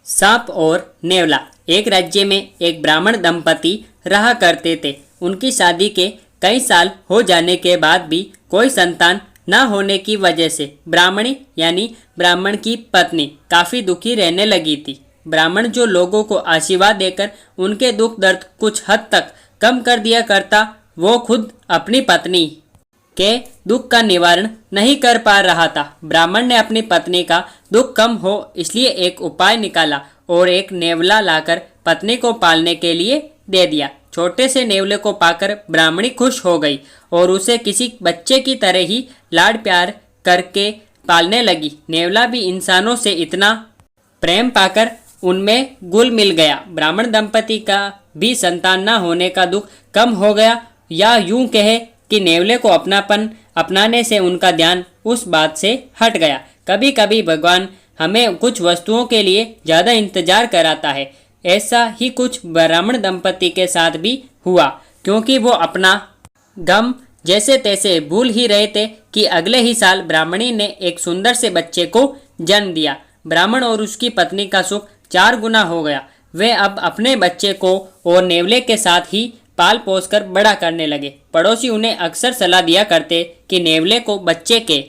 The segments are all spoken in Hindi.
सांप और नेवला। एक राज्य में एक ब्राह्मण दंपति रहा करते थे। उनकी शादी के कई साल हो जाने के बाद भी कोई संतान न होने की वजह से ब्राह्मणी यानी ब्राह्मण की पत्नी काफ़ी दुखी रहने लगी थी। ब्राह्मण जो लोगों को आशीर्वाद देकर उनके दुख दर्द कुछ हद तक कम कर दिया करता, वो खुद अपनी पत्नी के दुख का निवारण नहीं कर पा रहा था। ब्राह्मण ने अपनी पत्नी का दुख कम हो इसलिए एक उपाय निकाला और एक नेवला लाकर पत्नी को पालने के लिए दे दिया। छोटे से नेवले को पाकर ब्राह्मणी खुश हो गई और उसे किसी बच्चे की तरह ही लाड प्यार करके पालने लगी। नेवला भी इंसानों से इतना प्रेम पाकर उनमें घुल मिल गया। ब्राह्मण दंपति का भी संतान न होने का दुख कम हो गया, या यूं कहे कि नेवले को अपनापन अपनाने से उनका ध्यान उस बात से हट गया। कभी कभी भगवान हमें कुछ वस्तुओं के लिए ज़्यादा इंतजार कराता है। ऐसा ही कुछ ब्राह्मण दंपति के साथ भी हुआ, क्योंकि वो अपना गम जैसे तैसे भूल ही रहे थे कि अगले ही साल ब्राह्मणी ने एक सुंदर से बच्चे को जन्म दिया। ब्राह्मण और उसकी पत्नी का सुख 4 गुना हो गया। वे अब अपने बच्चे को और नेवले के साथ ही पाल पोस कर बड़ा करने लगे। पड़ोसी उन्हें अक्सर सलाह दिया करते कि नेवले को बच्चे के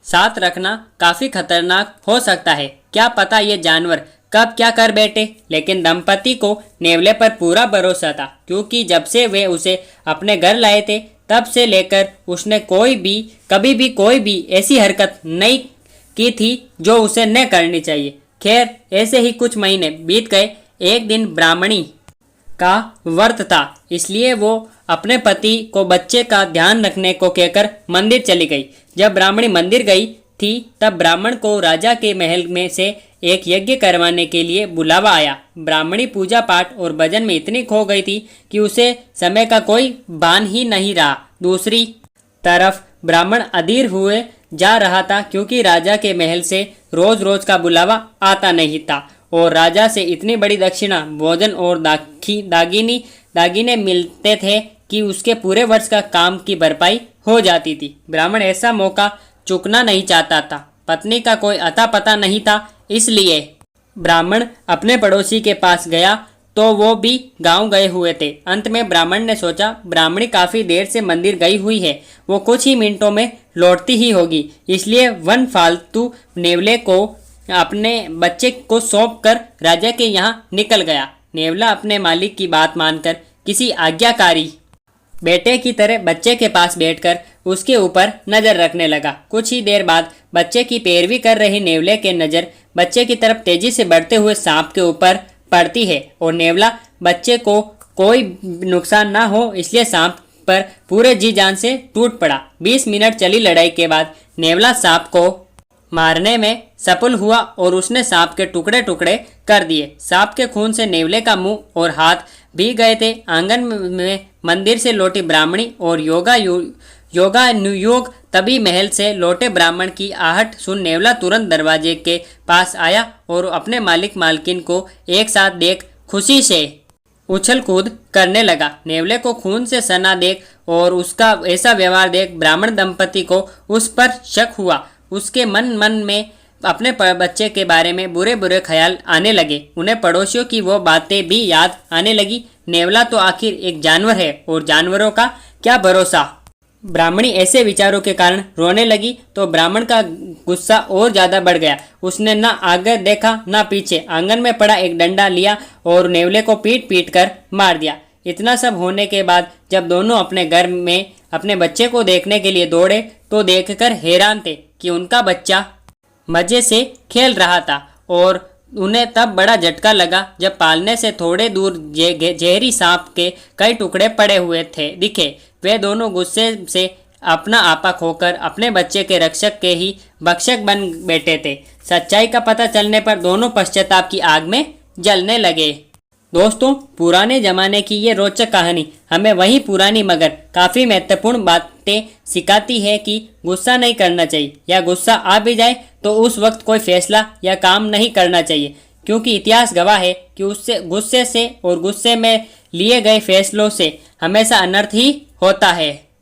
साथ रखना काफ़ी खतरनाक हो सकता है, क्या पता ये जानवर कब क्या कर बैठे। लेकिन दंपति को नेवले पर पूरा भरोसा था, क्योंकि जब से वे उसे अपने घर लाए थे तब से लेकर उसने कभी भी कोई भी ऐसी हरकत नहीं की थी जो उसे न करनी चाहिए। खैर, ऐसे ही कुछ महीने बीत गए। एक दिन ब्राह्मणी का व्रत था, इसलिए वो अपने पति को बच्चे का ध्यान रखने को कहकर मंदिर चली गई। जब ब्राह्मणी मंदिर गई थी तब ब्राह्मण को राजा के महल में से एक यज्ञ करवाने के लिए बुलावा आया। ब्राह्मणी पूजा पाठ और भजन में इतनी खो गई थी कि उसे समय का कोई भान ही नहीं रहा। दूसरी तरफ ब्राह्मण अधीर हुए जा रहा था, क्योंकि राजा के महल से रोज रोज का बुलावा आता नहीं था और राजा से इतनी बड़ी दक्षिणा, भोजन और दागीने मिलते थे कि उसके पूरे वर्ष का काम की भरपाई हो जाती थी। ब्राह्मण ऐसा मौका चूकना नहीं चाहता था। पत्नी का कोई अता पता नहीं था, इसलिए ब्राह्मण अपने पड़ोसी के पास गया तो वो भी गांव गए हुए थे। अंत में ब्राह्मण ने सोचा, ब्राह्मणी काफ़ी देर से मंदिर गई हुई है, वो कुछ ही मिनटों में लौटती ही होगी, इसलिए वन फालतू नेवले को अपने बच्चे को सौंप कर राजा के यहाँ निकल गया। नेवला अपने मालिक की बात मानकर किसी आज्ञाकारी बेटे की तरह बच्चे के पास बैठकर उसके ऊपर नज़र रखने लगा। कुछ ही देर बाद बच्चे की पैरवी कर रही नेवले के नज़र बच्चे की तरफ तेजी से बढ़ते हुए सांप के ऊपर पड़ती है और नेवला बच्चे को कोई नुकसान ना हो इसलिए सांप पर पूरे जी जान से टूट पड़ा। 20 मिनट चली लड़ाई के बाद नेवला सांप को मारने में सफल हुआ और उसने सांप के टुकड़े टुकड़े कर दिए। सांप के खून से नेवले का मुंह और हाथ भीग गए थे। आंगन में मंदिर से लौटी ब्राह्मणी और योगानुयोग तभी महल से लौटे ब्राह्मण की आहट सुन नेवला तुरंत दरवाजे के पास आया और अपने मालिक मालकिन को एक साथ देख खुशी से उछल कूद करने लगा। नेवले को खून से सना देख और उसका ऐसा व्यवहार देख ब्राह्मण दंपति को उस पर शक हुआ। उसके मन में अपने बच्चे के बारे में बुरे बुरे ख्याल आने लगे। उन्हें पड़ोसियों की वो बातें भी याद आने लगी। नेवला तो आखिर एक जानवर है और जानवरों का क्या भरोसा। ब्राह्मणी ऐसे विचारों के कारण रोने लगी तो ब्राह्मण का गुस्सा और ज़्यादा बढ़ गया। उसने ना आगे देखा ना पीछे, आंगन में पड़ा एक डंडा लिया और नेवले को पीट पीट कर मार दिया। इतना सब होने के बाद जब दोनों अपने घर में अपने बच्चे को देखने के लिए दौड़े तो देखकर हैरान थे कि उनका बच्चा मज़े से खेल रहा था और उन्हें तब बड़ा झटका लगा जब पालने से थोड़े दूर जहरी सांप के कई टुकड़े पड़े हुए दिखे। वे दोनों गुस्से से अपना आपा खोकर अपने बच्चे के रक्षक के ही भक्षक बन बैठे थे। सच्चाई का पता चलने पर दोनों पश्चाताप की आग में जलने लगे। दोस्तों, पुराने ज़माने की ये रोचक कहानी हमें वही पुरानी मगर काफ़ी महत्वपूर्ण बातें सिखाती है कि गुस्सा नहीं करना चाहिए, या गुस्सा आ भी जाए तो उस वक्त कोई फैसला या काम नहीं करना चाहिए, क्योंकि इतिहास गवाह है कि उससे गुस्से से और गुस्से में लिए गए फैसलों से हमेशा अनर्थ ही होता है।